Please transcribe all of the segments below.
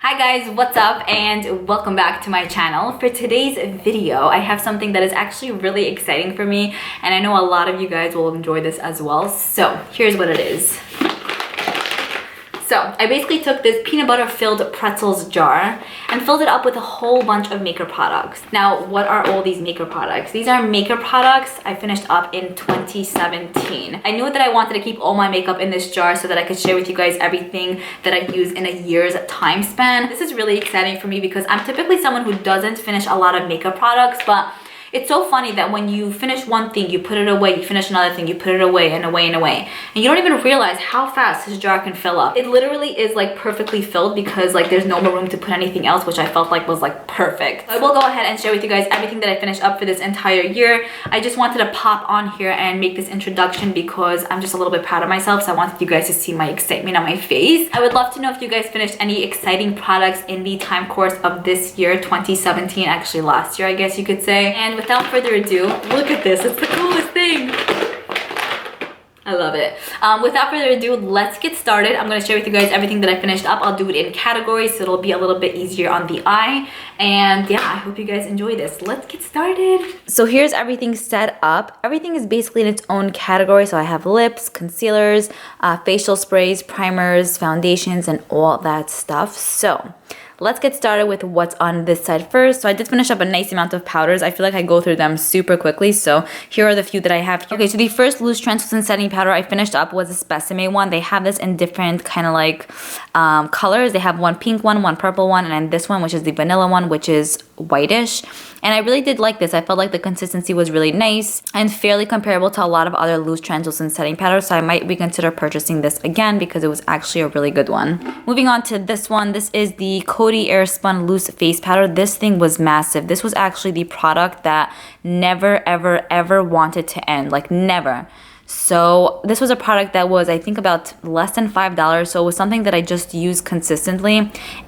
Hi guys, what's up and welcome back to my channel. For today's video, I have something that is actually really exciting for me and I know a lot of you guys will enjoy this as well. So here's what it is. So I basically took this peanut butter filled pretzels jar and filled it up with a whole bunch of makeup products. Now, what are all these makeup products? These are makeup products I finished up in 2017. I knew that I wanted to keep all my makeup in this jar so that I could share with you guys everything that I use in a year's time span. This is really exciting for me because I'm typically someone who doesn't finish a lot of makeup products, but it's so funny that when you finish one thing, you put it away, you finish another thing, you put it away and away and away. And you don't even realize how fast this jar can fill up. It literally is like perfectly filled because like there's no more room to put anything else, which I felt like was like perfect. So I will go ahead and share with you guys everything that I finished up for this entire year. I just wanted to pop on here and make this introduction because I'm just a little bit proud of myself. So I wanted you guys to see my excitement on my face. I would love to know if you guys finished any exciting products in the time course of this year, 2017, actually last year, I guess you could say. And without further ado, look at this. It's the coolest thing. I love it. Without further ado, let's get started. I'm going to share with you guys everything that I finished up. I'll do it in categories so it'll be a little bit easier on the eye. And yeah, I hope you guys enjoy this. Let's get started. So here's everything set up. Everything is basically in its own category. So I have lips, concealers, facial sprays, primers, foundations, and all that stuff. So let's get started with what's on this side first. So I did finish up a nice amount of powders. I feel like I go through them super quickly. So here are the few that I have here. Okay, so the first loose translucent setting powder I finished up was this Besame one. They have this in different kind of like colors. They have one pink one purple one, and then this one, which is the vanilla one, which is whitish. And I really did like this. I felt like the consistency was really nice and fairly comparable to a lot of other loose translucent setting powders. So I might reconsider purchasing this again because it was actually a really good one. Moving on to this one. This is the Coty Airspun Loose Face Powder. This thing was massive. This was actually the product that never, ever, ever wanted to end. Like never. So this was a product that was, I think, about less than $5. So it was something that I just used consistently.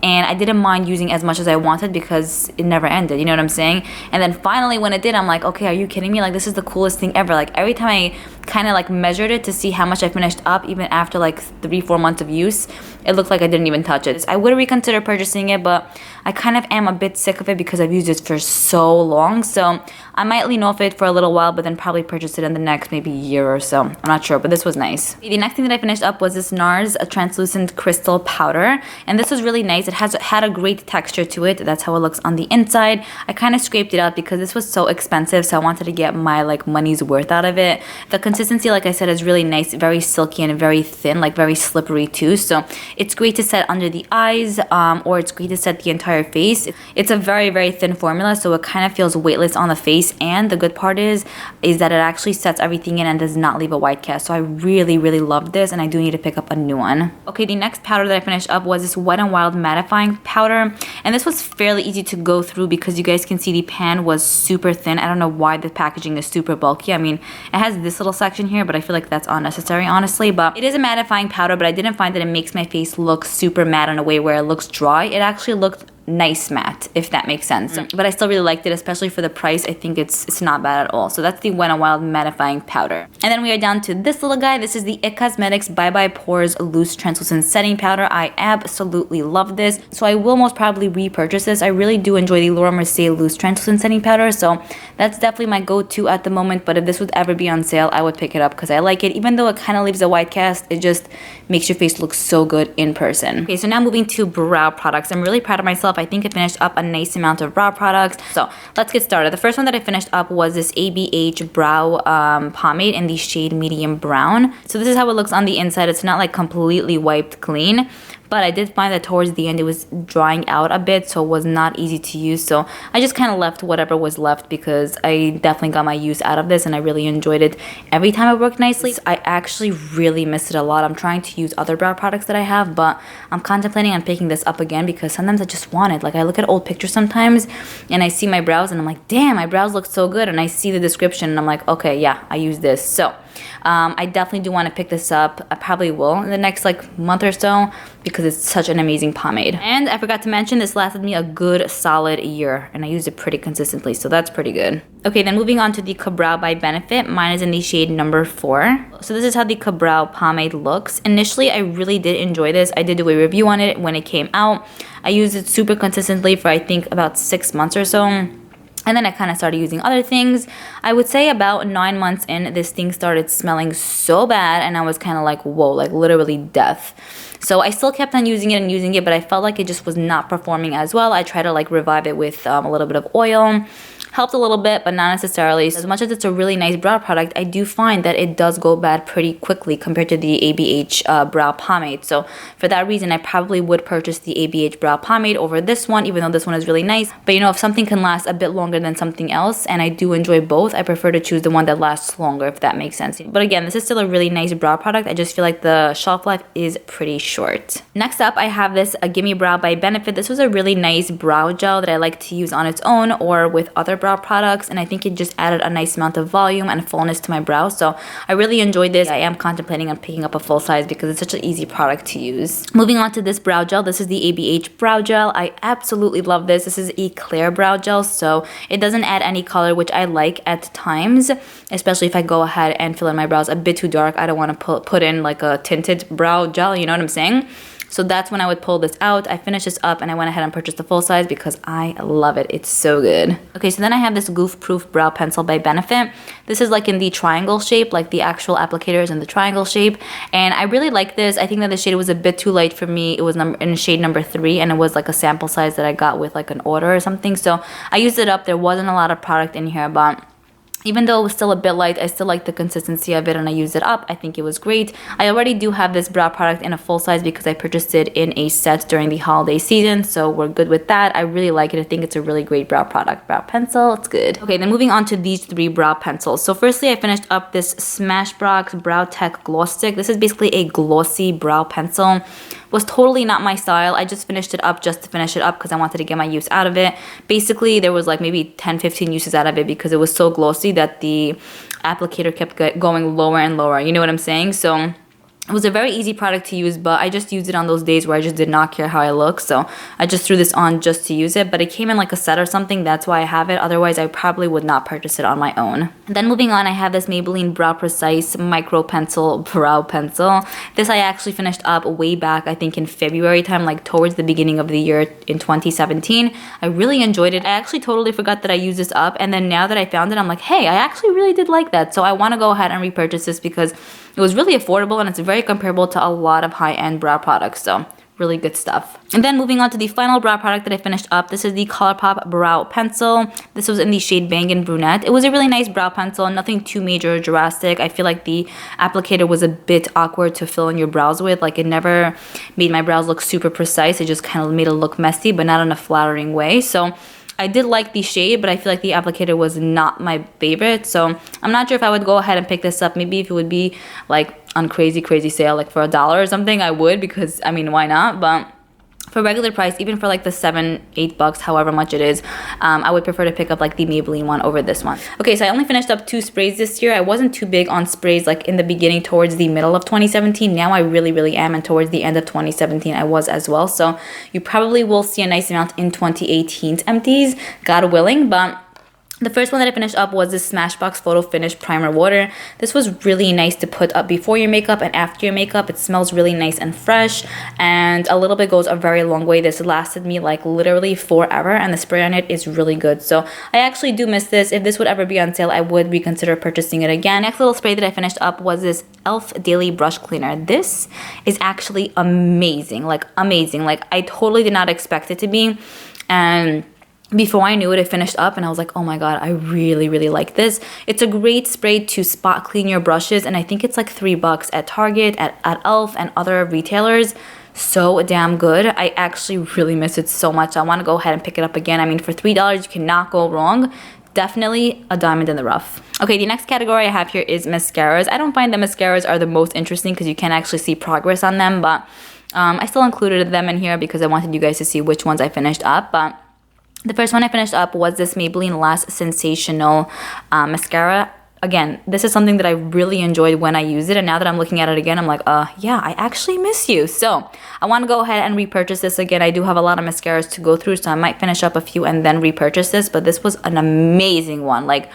And I didn't mind using as much as I wanted because it never ended. You know what I'm saying? And then finally when it did, I'm like, okay, are you kidding me? Like this is the coolest thing ever. Like every time I kind of like measured it to see how much I finished up, even after like 3-4 months of use, it looked like I didn't even touch it. I would reconsider purchasing it, but I kind of am a bit sick of it because I've used it for so long. So I might lean off it for a little while, but then probably purchase it in the next maybe year or so. I'm not sure, but this was nice. The next thing that I finished up was this NARS translucent crystal powder. And this was really nice. It had a great texture to it. That's how it looks on the inside. I kind of scraped it out because this was so expensive. So I wanted to get my like money's worth out of it. The consistency, like I said, is really nice. Very silky and very thin, like very slippery too. So it's great to set under the eyes or it's great to set the entire face. It's a very, very thin formula. So it kind of feels weightless on the face. And the good part is that it actually sets everything in and does not leave a white cast. So I really, really loved this and I do need to pick up a new one. Okay, the next powder that I finished up was this Wet n Wild mattifying powder. And this was fairly easy to go through because you guys can see the pan was super thin. I don't know why the packaging is super bulky. I mean, it has this little section here, but I feel like that's unnecessary, honestly. But it is a mattifying powder, but I didn't find that it makes my face look super matte in a way where it looks dry. It actually looked nice matte, if that makes sense. But I still really liked it, especially for the price. I think it's not bad at all. So that's the Wet n Wild mattifying powder. And then we are down to this little guy. This is the IT Cosmetics Bye Bye Pores Loose Translucent Setting Powder. I absolutely love this. So I will most probably repurchase this. I really do enjoy the Laura Loose Translucent Setting Powder. So that's definitely my go-to at the moment. But if this would ever be on sale, I would pick it up because I like it. Even though it kind of leaves a white cast, it just makes your face look so good in person. Okay, so now moving to brow products. I'm really proud of myself. I think I finished up a nice amount of brow products. So let's get started. The first one that I finished up was this ABH brow pomade in the shade medium brown. So this is how it looks on the inside. It's not like completely wiped clean, but I did find that towards the end it was drying out a bit, so it was not easy to use. So I just kind of left whatever was left because I definitely got my use out of this and I really enjoyed it. Every time it worked nicely. I actually really miss it a lot. I'm trying to use other brow products that I have, but I'm contemplating on picking this up again because sometimes I just want it. Like I look at old pictures sometimes and I see my brows and I'm like, damn, my brows look so good. And I see the description and I'm like, okay, yeah, I use this. So I definitely do want to pick this up. I probably will in the next like month or so because it's such an amazing pomade. And I forgot to mention, this lasted me a good solid year and I used it pretty consistently, so that's pretty good. Okay, then moving on to the Bough by Benefit. Mine is in the shade number 4. So this is how the Bough pomade looks. Initially, I really did enjoy this. I did do a review on it when it came out. I used it super consistently for I think about 6 months or so. And then I kind of started using other things. I would say about 9 months in, this thing started smelling so bad and I was kind of like, whoa, like literally death. So I still kept on using it, but I felt like it just was not performing as well. I tried to like revive it with a little bit of oil. Helped a little bit, but not necessarily. So as much as it's a really nice brow product, I do find that it does go bad pretty quickly compared to the ABH brow pomade. So for that reason, I probably would purchase the ABH brow pomade over this one, even though this one is really nice. But you know, if something can last a bit longer than something else, and I do enjoy both, I prefer to choose the one that lasts longer, if that makes sense. But again, this is still a really nice brow product. I just feel like the shelf life is pretty short. Next up, I have this Gimme Brow by Benefit. This was a really nice brow gel that I like to use on its own or with other brow products, and I think it just added a nice amount of volume and fullness to my brows, so I really enjoyed this. I am contemplating on picking up a full size because it's such an easy product to use. Moving on to this brow gel. This is the ABH brow gel. I absolutely love this. This is a clear brow gel, so it doesn't add any color, which I like at times, especially if I go ahead and fill in my brows a bit too dark. I don't want to put in like a tinted brow gel, you know what I'm saying? So that's when I would pull this out. I finished this up and I went ahead and purchased the full size because I love it. It's so good. Okay, so then I have this Goof Proof Brow Pencil by Benefit. This is like in the triangle shape, like the actual applicator is in the triangle shape. And I really like this. I think that the shade was a bit too light for me. It was in shade number 3 and it was like a sample size that I got with like an order or something. So I used it up. There wasn't a lot of product in here, but even though it was still a bit light, I still like the consistency of it and I used it up. I think it was great. I already do have this brow product in a full size because I purchased it in a set during the holiday season, so we're good with that. I really like it. I think it's a really great brow product. Brow pencil, it's good. Okay, then moving on to these 3 brow pencils. So firstly, I finished up this Smashbox Brow Tech Gloss Stick. This is basically a glossy brow pencil. Was totally not my style. I just finished it up just to finish it up because I wanted to get my use out of it. Basically, there was like maybe 10-15 uses out of it because it was so glossy that the applicator kept going lower and lower. You know what I'm saying? So it was a very easy product to use, but I just used it on those days where I just did not care how I look. So I just threw this on just to use it, but it came in like a set or something. That's why I have it. Otherwise, I probably would not purchase it on my own. And then moving on, I have this Maybelline Brow Precise Micro Pencil Brow Pencil. This I actually finished up way back, I think in February time, like towards the beginning of the year in 2017. I really enjoyed it. I actually totally forgot that I used this up. And then now that I found it, I'm like, hey, I actually really did like that. So I want to go ahead and repurchase this because it was really affordable and it's very comparable to a lot of high-end brow products, so really good stuff. And then moving on to the final brow product that I finished up, this is the ColourPop Brow Pencil. This was in the shade Bangin' Brunette. It was a really nice brow pencil, nothing too major or drastic. I feel like the applicator was a bit awkward to fill in your brows with. Like it never made my brows look super precise. It just kind of made it look messy, but not in a flattering way. So I did like the shade, but I feel like the applicator was not my favorite. So I'm not sure if I would go ahead and pick this up. Maybe if it would be like on crazy sale, like for $1 or something, I would, because I mean, why not? But for regular price, even for like the $7-8, however much it is, I would prefer to pick up like the Maybelline one over this one. Okay, so I only finished up 2 sprays this year. I wasn't too big on sprays like in the beginning towards the middle of 2017. Now I really am, and towards the end of 2017 I was as well. So you probably will see a nice amount in 2018's empties, God willing. But the first one that I finished up was this Smashbox Photo Finish Primer Water. This was really nice to put up before your makeup and after your makeup. It smells really nice and fresh, and a little bit goes a very long way. This lasted me like literally forever, and the spray on it is really good. So I actually do miss this. If this would ever be on sale, I would reconsider purchasing it again. Next little spray that I finished up was this e.l.f. Daily Brush Cleaner. This is actually amazing. Like I totally did not expect it to be, and before I knew it, I finished up and I was like, oh my god, I really like this. It's a great spray to spot clean your brushes, and I think it's like $3 at Target, at e.l.f. and other retailers. So damn good. I actually really miss it so much. I want to go ahead and pick it up again. I mean, for $3, you cannot go wrong. Definitely a diamond in the rough. Okay, the next category I have here is mascaras. I don't find the mascaras are the most interesting because you can actually see progress on them, but I still included them in here because I wanted you guys to see which ones I finished up. But the first one I finished up was this Maybelline Lash Sensational mascara. again, this is something that I really enjoyed when I used it, and now that I'm looking at it again, I'm like, yeah, I actually miss you. So I want to go ahead and repurchase this again. I do have a lot of mascaras to go through, so I might finish up a few and then repurchase this, but this was an amazing one, like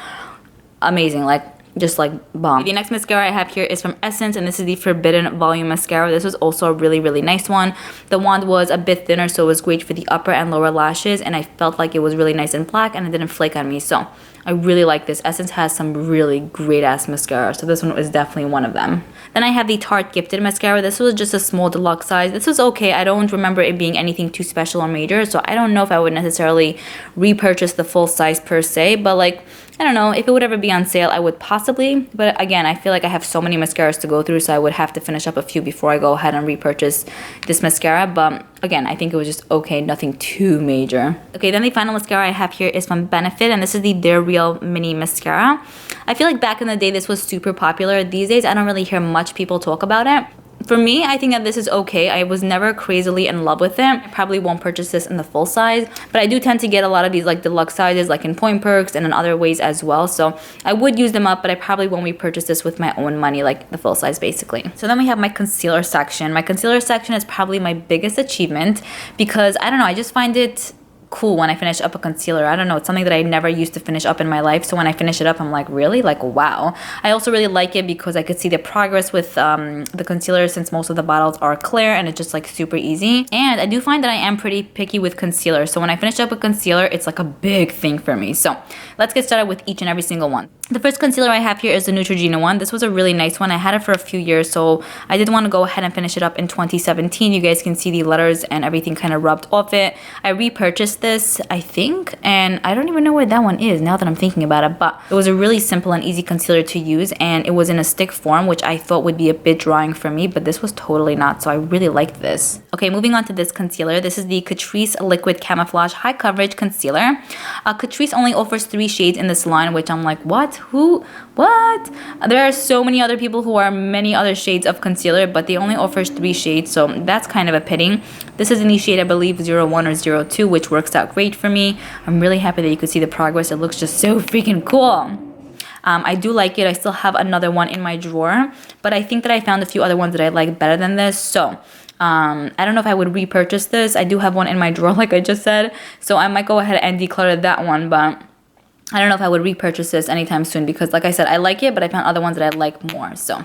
amazing, like just like bomb. The next mascara I have here is from Essence, and this is the Forbidden Volume Mascara. This was also a really, really nice one. The wand was a bit thinner, so it was great for the upper and lower lashes, and I felt like it was really nice and black, and it didn't flake on me, so I really like this. Essence has some really great ass mascara, so this one is definitely one of them. Then I have the Tarte Gifted Mascara. This was just a small deluxe size. This was okay. I don't remember it being anything too special or major, so I don't know if I would necessarily repurchase the full size per se, but like, I don't know, if it would ever be on sale, I would possibly, but again, I feel like I have so many mascaras to go through, so I would have to finish up a few before I go ahead and repurchase this mascara, but again, I think it was just okay, nothing too major. Okay, then the final mascara I have here is from Benefit, and this is the They're Real Mini Mascara. I feel like back in the day, this was super popular. These days, I don't really hear much people talk about it. For me, I think that this is okay. I was never crazily in love with it. I probably won't purchase this in the full size, but I do tend to get a lot of these like deluxe sizes, like in Point Perks and in other ways as well. So I would use them up, but I probably won't repurchase this with my own money, like the full size basically. So then we have my concealer section. My concealer section is probably my biggest achievement because I don't know, I just find it cool when I finish up a concealer. I don't know, it's something that I never used to finish up in my life, so when I finish it up, I'm like, really? Like, wow. I also really like it because I could see the progress with the concealer since most of the bottles are clear and it's just like super easy. And I do find that I am pretty picky with concealer, so when I finish up a concealer, it's like a big thing for me. So let's get started with each and every single one. The first concealer I have here is the Neutrogena one. This was a really nice one. I had it for a few years, so I did want to go ahead and finish it up in 2017. You guys can see the letters and everything kind of rubbed off it. I repurchased this, I think, and I don't even know where that one is now that I'm thinking about it, but it was a really simple and easy concealer to use, and it was in a stick form, which I thought would be a bit drying for me, but this was totally not, so I really liked this. Okay, moving on to this concealer. This is the Catrice Liquid Camouflage High Coverage Concealer. Catrice only offers 3 shades in this line, which I'm like, what? Who? What? There are so many other people who are many other shades of concealer, but they only offers 3 shades, so that's kind of a pity. This is in the shade, I believe, 01 or 02, which works out great for me. I'm really happy that you could see the progress. It looks just so freaking cool. I do like it. I still have another one in my drawer, but I think that I found a few other ones that I like better than this, so I don't know if I would repurchase this. I do have one in my drawer, like I just said, so I might go ahead and declutter that one, but I don't know if I would repurchase this anytime soon because, like I said, I like it, but I found other ones that I like more, so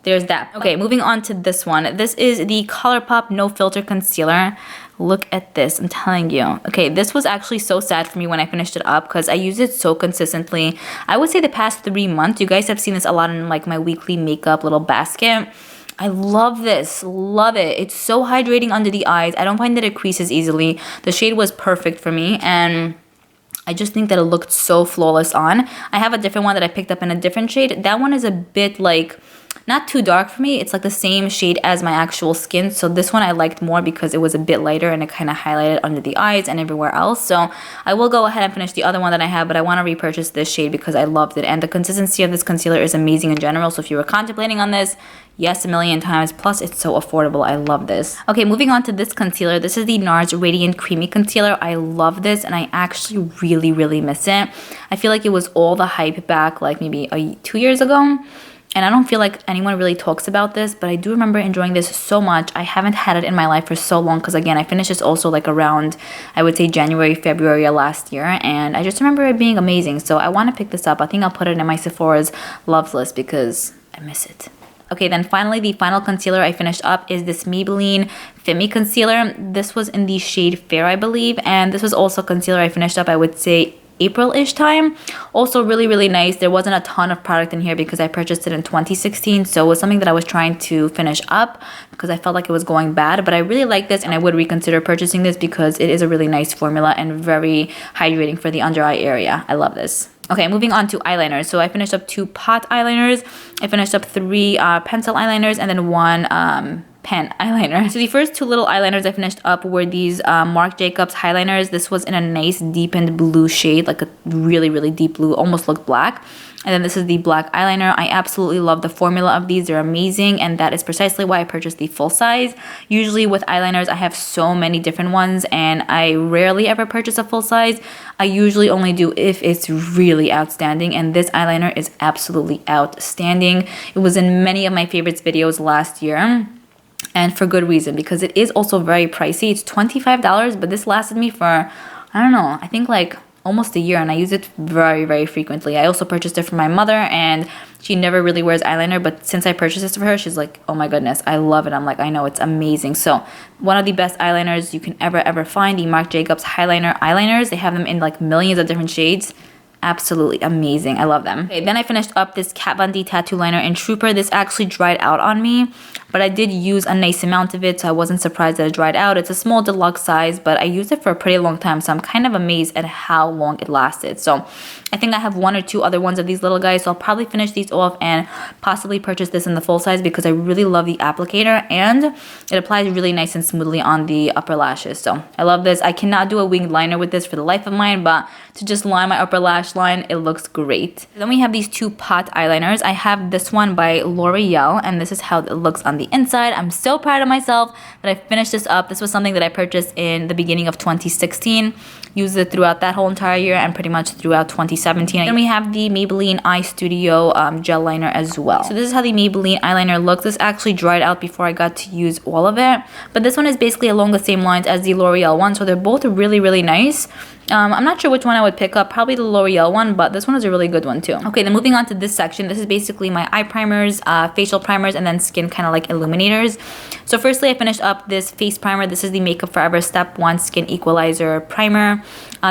there's that. Okay, moving on to this one. This is the ColourPop No Filter Concealer. Look at this, I'm telling you. Okay, this was actually so sad for me when I finished it up because I used it so consistently. I would say the past 3 months. You guys have seen this a lot in like my weekly makeup little basket. I love this, love it. It's so hydrating under the eyes. I don't find that it creases easily. The shade was perfect for me, and I just think that it looked so flawless on. I have a different one that I picked up in a different shade. That one is a bit like, not too dark for me. It's like the same shade as my actual skin. So this one I liked more because it was a bit lighter and it kind of highlighted under the eyes and everywhere else. So I will go ahead and finish the other one that I have, but I want to repurchase this shade because I loved it. And the consistency of this concealer is amazing in general. So if you were contemplating on this, yes, a million times. Plus, it's so affordable. I love this. Okay, moving on to this concealer. This is the NARS Radiant Creamy Concealer. I love this, and I actually really, really miss it. I feel like it was all the hype back like maybe 2 years ago. And I don't feel like anyone really talks about this, but I do remember enjoying this so much. I haven't had it in my life for so long because, again, I finished this also like around, I would say, January, February of last year. And I just remember it being amazing. So I want to pick this up. I think I'll put it in my Sephora's loves list because I miss it. Okay, then finally, the final concealer I finished up is this Maybelline Fit Me Concealer. This was in the shade Fair, I believe. And this was also concealer I finished up, I would say, April-ish time. Also really, really nice. There wasn't a ton of product in here because I purchased it in 2016, so it was something that I was trying to finish up because I felt like it was going bad, but I really like this and I would reconsider purchasing this because it is a really nice formula and very hydrating for the under eye area. I love this. Okay, moving on to eyeliners. So I finished up 2 pot eyeliners. I finished up 3 pencil eyeliners and then 1 pen eyeliner. So the first two little eyeliners I finished up were these Marc Jacobs highliners. This was in a nice deepened blue shade, like a really, really deep blue, almost looked black. And then this is the black eyeliner. I absolutely love the formula of these. They're amazing, and that is precisely why I purchased the full size. Usually with eyeliners, I have so many different ones, and I rarely ever purchase a full size. I usually only do if it's really outstanding, and this eyeliner is absolutely outstanding. It was in many of my favorites videos last year. And for good reason, because it is also very pricey. It's $25, but this lasted me for, I don't know, I think like almost a year, and I use it very, very frequently. I also purchased it for my mother, and she never really wears eyeliner, but since I purchased this for her, she's like, oh my goodness, I love it. I'm like, I know, it's amazing. So one of the best eyeliners you can ever find, the Marc Jacobs highliner eyeliners. They have them in like millions of different shades. Absolutely amazing. I love them. Okay, then I finished up this Kat Von D tattoo liner in Trooper. This actually dried out on me, but I did use a nice amount of it, so I wasn't surprised that it dried out. It's a small deluxe size, but I used it for a pretty long time, so I'm kind of amazed at how long it lasted. So I think I have one or two other ones of these little guys, so I'll probably finish these off and possibly purchase this in the full size because I really love the applicator, and it applies really nice and smoothly on the upper lashes. So I love this. I cannot do a winged liner with this for the life of mine, but to just line my upper lash line, it looks great. Then we have these two pot eyeliners. I have this one by L'Oreal, and this is how it looks on the inside. I'm so proud of myself that I finished this up. This was something that I purchased in the beginning of 2016. Used it throughout that whole entire year and pretty much throughout 2017. Then we have the Maybelline Eye Studio gel liner as well. So this is how the Maybelline eyeliner looks. This actually dried out before I got to use all of it, but this one is basically along the same lines as the L'Oreal one, so they're both really, really nice. I'm not sure which one I would pick up, probably the L'Oreal one, but this one is a really good one too. Okay, then moving on to this section, this is basically my eye primers, facial primers, and then skin kind of like illuminators. So firstly, I finished up this face primer. This is the Makeup Forever Step 1 Skin Equalizer Primer.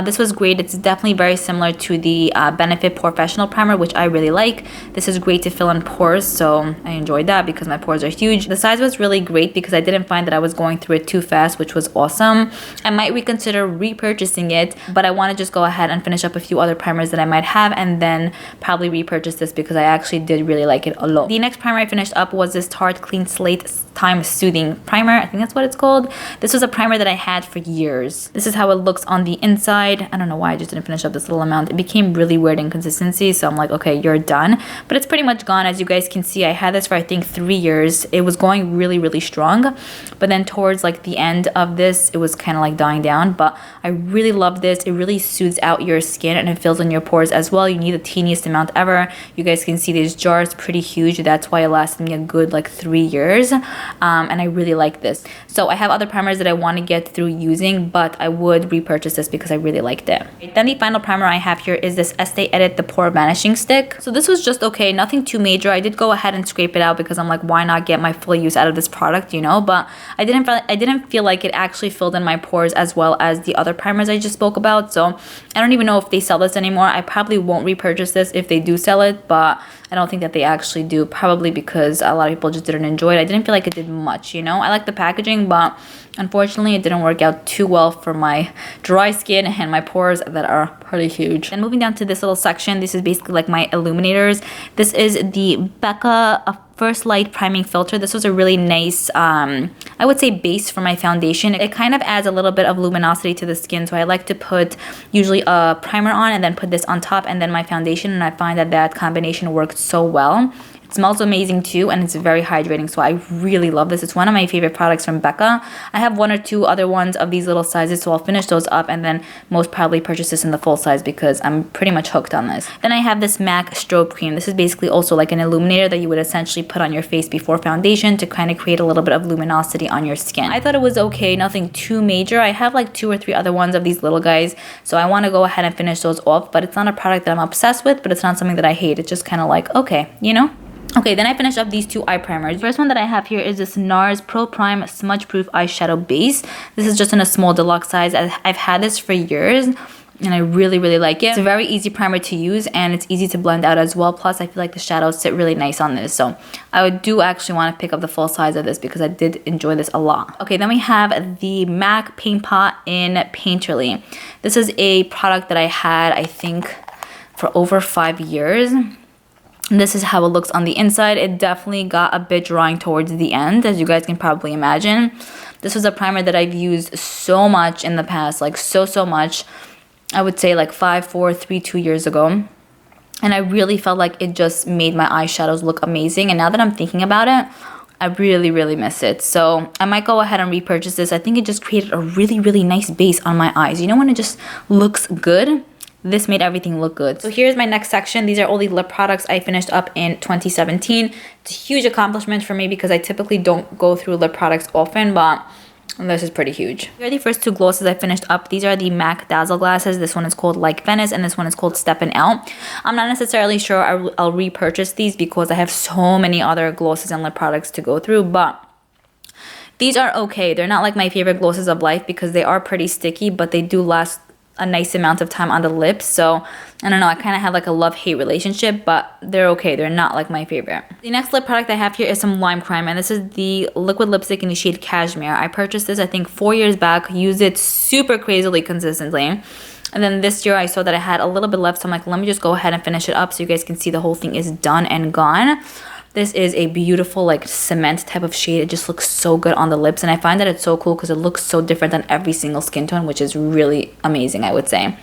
This was great. It's definitely very similar to the Benefit Professional Primer, which I really like. This is great to fill in pores, so I enjoyed that because my pores are huge. The size was really great because I didn't find that I was going through it too fast, which was awesome. I might reconsider repurchasing it, but I want to just go ahead and finish up a few other primers that I might have and then probably repurchase this because I actually did really like it alone. The next primer I finished up was this Tarte Clean Slate Time Soothing Primer. I think that's what it's called. This was a primer that I had for years. This is how it looks on the inside. I don't know why I just didn't finish up this little amount. It became really weird in consistency, so I'm like, okay, you're done. But it's pretty much gone. As you guys can see, I had this for I think 3 years. It was going really, really strong, but then towards like the end of this, it was kind of like dying down. But I really love this. It really soothes out your skin and it fills in your pores as well. You need the teeniest amount ever. You guys can see this jar is pretty huge. That's why it lasted me a good like 3 years. And I really like this. So I have other primers that I want to get through using, but I would repurchase this because I really liked it. Then the final primer I have here is this Estee Edit the Pore Vanishing Stick. So this was just okay, nothing too major. I did go ahead and scrape it out because I'm like, why not get my full use out of this product, you know? But I didn't feel like it actually filled in my pores as well as the other primers I just spoke about. So I don't even know if they sell this anymore. I probably won't repurchase this if they do sell it, but I don't think that they actually do, probably because a lot of people just didn't enjoy it. I didn't feel like it did much, you know? I like the packaging, but unfortunately it didn't work out too well for my dry skin and my pores that are pretty huge. And moving down to this little section, this is basically like my illuminators. This is the Becca First Light Priming Filter. This was a really nice, I would say, base for my foundation. It kind of adds a little bit of luminosity to the skin, so I like to put usually a primer on and then put this on top and then my foundation, and I find that that combination works so well. It smells amazing too, and it's very hydrating, so I really love this. It's one of my favorite products from Becca. I have one or two other ones of these little sizes, so I'll finish those up and then most probably purchase this in the full size because I'm pretty much hooked on this. Then I have this MAC Strobe Cream. This is basically also like an illuminator that you would essentially put on your face before foundation to kind of create a little bit of luminosity on your skin. I thought it was okay, nothing too major. I have like 2 or 3 other ones of these little guys, so I want to go ahead and finish those off, but it's not a product that I'm obsessed with, but it's not something that I hate. It's just kind of like, okay, you know? Okay, then I finished up these 2 eye primers. The first one that I have here is this NARS Pro Prime Smudge Proof Eyeshadow Base. This is just in a small deluxe size. I've had this for years and I really, really like it. It's a very easy primer to use and it's easy to blend out as well. Plus, I feel like the shadows sit really nice on this. So I do actually want to pick up the full size of this because I did enjoy this a lot. Okay, then we have the MAC Paint Pot in Painterly. This is a product that I had, I think, for over 5 years. This is how it looks on the inside. It definitely got a bit drying towards the end, as you guys can probably imagine. This was a primer that I've used so much in the past, like so much. I would say like 5, 4, 3, 2 years ago. And I really felt like it just made my eyeshadows look amazing. And now that I'm thinking about it, I really miss it. So I might go ahead and repurchase this. I think it just created a really nice base on my eyes. You know when it just looks good? This made everything look good. So here's my next section. These are all the lip products I finished up in 2017. It's a huge accomplishment for me because I typically don't go through lip products often, but this is pretty huge. Here are the first two glosses I finished up. These are the MAC Dazzle glasses. This one is called Like Venice and this one is called Steppin' Out. I'm not necessarily sure I'll repurchase these because I have so many other glosses and lip products to go through, but these are okay. They're not like my favorite glosses of life because they are pretty sticky, but they do last a nice amount of time on the lips. So I don't know, I kind of have like a love-hate relationship, but they're okay. They're not like my favorite. The next lip product I have here is some Lime Crime, and this is the liquid lipstick in the shade Cashmere. I purchased this I think 4 years back, used it super crazily consistently, and then this year I saw that I had a little bit left, so I'm like, let me just go ahead and finish it up so you guys can see the whole thing is done and gone. This is a beautiful like cement type of shade. It just looks so good on the lips, and I find that it's so cool because it looks so different than every single skin tone, which is really amazing, I would say.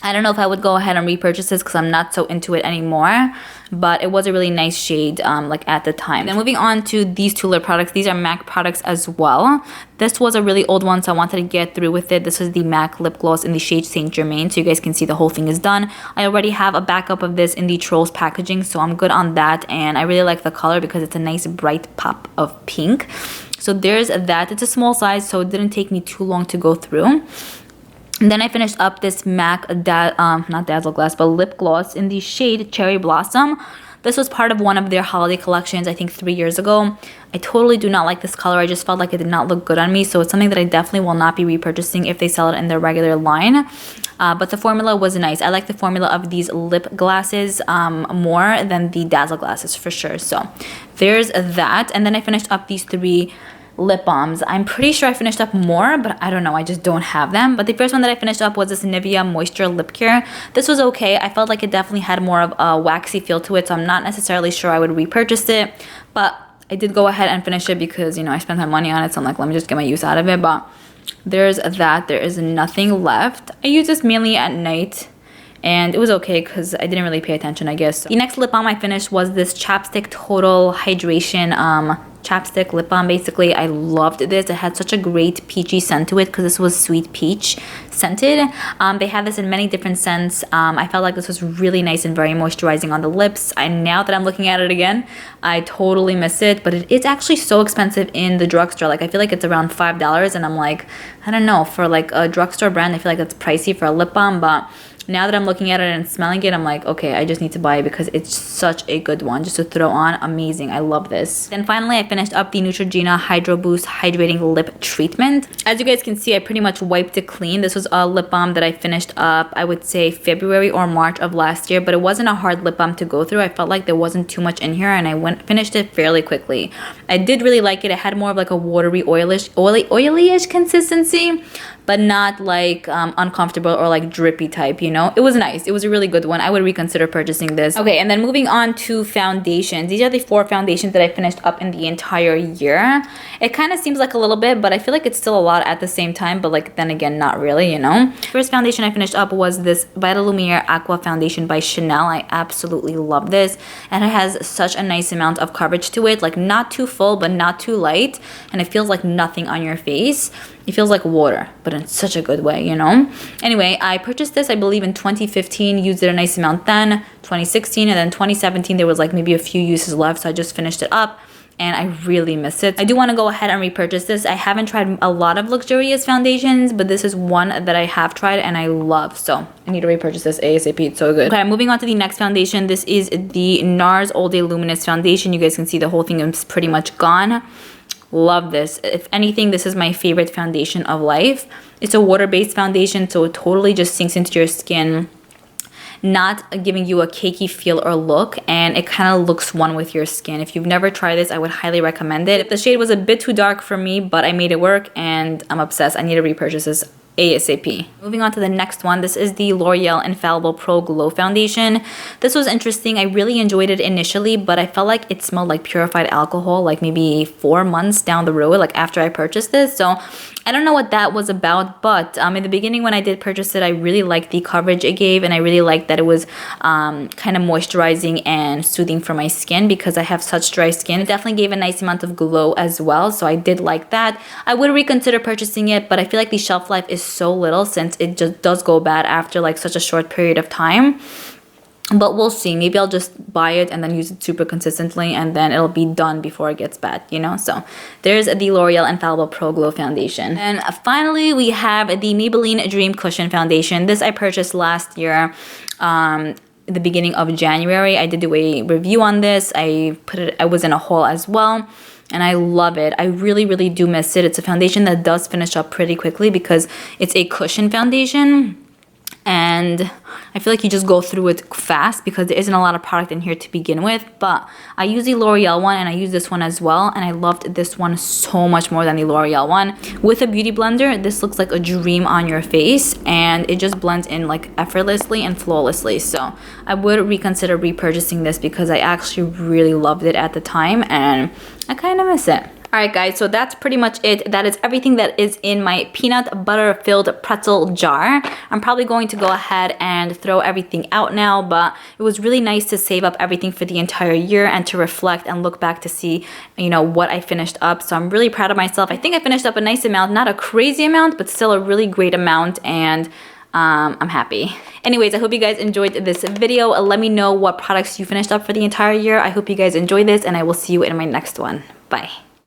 I don't know if I would go ahead and repurchase this because I'm not so into it anymore, but it was a really nice shade like at the time. Then moving on to these two lip products. These are MAC products as well. This was a really old one, so I wanted to get through with it. This is the MAC lip gloss in the shade Saint Germain, so you guys can see the whole thing is done. I already have a backup of this in the Trolls packaging, so I'm good on that, and I really like the color because it's a nice bright pop of pink. So there's that. It's a small size, so it didn't take me too long to go through. And then I finished up this MAC, not Dazzle Glass, but lip gloss in the shade Cherry Blossom. This was part of one of their holiday collections, I think 3 years ago. I totally do not like this color. I just felt like it did not look good on me. So it's something that I definitely will not be repurchasing if they sell it in their regular line. But the formula was nice. I like the formula of these lip glasses more than the Dazzle glasses for sure. So there's that. And then I finished up these 3 lip balms. I'm pretty sure I finished up more, but I don't know. I just don't have them. But the first one that I finished up was this Nivea Moisture Lip Care. This was okay. I felt like it definitely had more of a waxy feel to it, so I'm not necessarily sure I would repurchase it. But I did go ahead and finish it because, you know, I spent my money on it, so I'm like, let me just get my use out of it. But there's that. There is nothing left. I use this mainly at night, and it was okay because I didn't really pay attention, I guess. The next lip balm I finished was this Chapstick Total Hydration chapstick lip balm. Basically, I loved this. It had such a great peachy scent to it because this was sweet peach scented. They have this in many different scents. I felt like this was really nice and very moisturizing on the lips. Now that I'm looking at it again, I totally miss it, but it's actually so expensive in the drugstore. Like, I feel like it's around $5, and I'm like, I don't know, for like a drugstore brand, I feel like it's pricey for a lip balm, but now that I'm looking at it and smelling it, I'm like, okay, I just need to buy it because it's such a good one just to throw on. Amazing. I love this. Then finally, I finished up the Neutrogena Hydro Boost Hydrating Lip Treatment. As you guys can see, I pretty much wiped it clean. This was a lip balm that I finished up, I would say February or March of last year, but it wasn't a hard lip balm to go through. I felt like there wasn't too much in here, and I finished it fairly quickly. I did really like it. It had more of like a watery, oily-ish consistency, but not like uncomfortable or like drippy type, you know? It was nice. It was a really good one. I would reconsider purchasing this. Okay, and then moving on to foundations. These are the 4 foundations that I finished up in the entire year. It kind of seems like a little bit, but I feel like it's still a lot at the same time, but like then again, not really, you know? First foundation I finished up was this Vital Lumiere Aqua Foundation by Chanel. I absolutely love this. And it has such a nice amount of coverage to it, like not too full, but not too light. And it feels like nothing on your face. It feels like water, but in such a good way, you know? Anyway, I purchased this, I believe, in 2015, used it a nice amount then, 2016, and then 2017, there was like maybe a few uses left, so I just finished it up, and I really miss it. I do want to go ahead and repurchase this. I haven't tried a lot of luxurious foundations, but this is one that I have tried and I love, so I need to repurchase this ASAP. It's so good. Okay, moving on to the next foundation. This is the NARS All Day Luminous Foundation. You guys can see the whole thing is pretty much gone. Love this. If anything, this is my favorite foundation of life. It's a water-based foundation, so it totally just sinks into your skin, not giving you a cakey feel or look, and it kind of looks one with your skin. If you've never tried this, I would highly recommend it. The shade was a bit too dark for me, but I made it work, and I'm obsessed. I need to repurchase this ASAP. Moving on to the next one, this is the L'Oreal Infallible Pro Glow Foundation. This was interesting. I really enjoyed it initially, but I felt like it smelled like purified alcohol, like maybe 4 months down the road, like after I purchased this. So I don't know what that was about, but in the beginning when I did purchase it, I really liked the coverage it gave, and I really liked that it was kind of moisturizing and soothing for my skin because I have such dry skin. It definitely gave a nice amount of glow as well, so I did like that. I would reconsider purchasing it, but I feel like the shelf life is so little since it just does go bad after like such a short period of time. But we'll see. Maybe I'll just buy it and then use it super consistently, and then it'll be done before it gets bad, you know? So there's the L'Oreal Infallible Pro Glow Foundation. And finally, we have the Maybelline Dream Cushion Foundation. This I purchased last year. The beginning of January. I did do a review on this. I was in a haul as well, and I love it. I really do miss it. It's a foundation that does finish up pretty quickly because it's a cushion foundation, and I feel like you just go through it fast because there isn't a lot of product in here to begin with. But I use the L'Oreal one and I use this one as well, and I loved this one so much more than the L'Oreal one. With a beauty blender, this looks like a dream on your face, and it just blends in like effortlessly and flawlessly. So I would reconsider repurchasing this because I actually really loved it at the time, and I kind of miss it. Alright guys, so that's pretty much it. That is everything that is in my peanut butter filled pretzel jar. I'm probably going to go ahead and throw everything out now, but it was really nice to save up everything for the entire year and to reflect and look back to see, you know, what I finished up. So I'm really proud of myself. I think I finished up a nice amount, not a crazy amount, but still a really great amount, and I'm happy. Anyways, I hope you guys enjoyed this video. Let me know what products you finished up for the entire year. I hope you guys enjoyed this, and I will see you in my next one. Bye.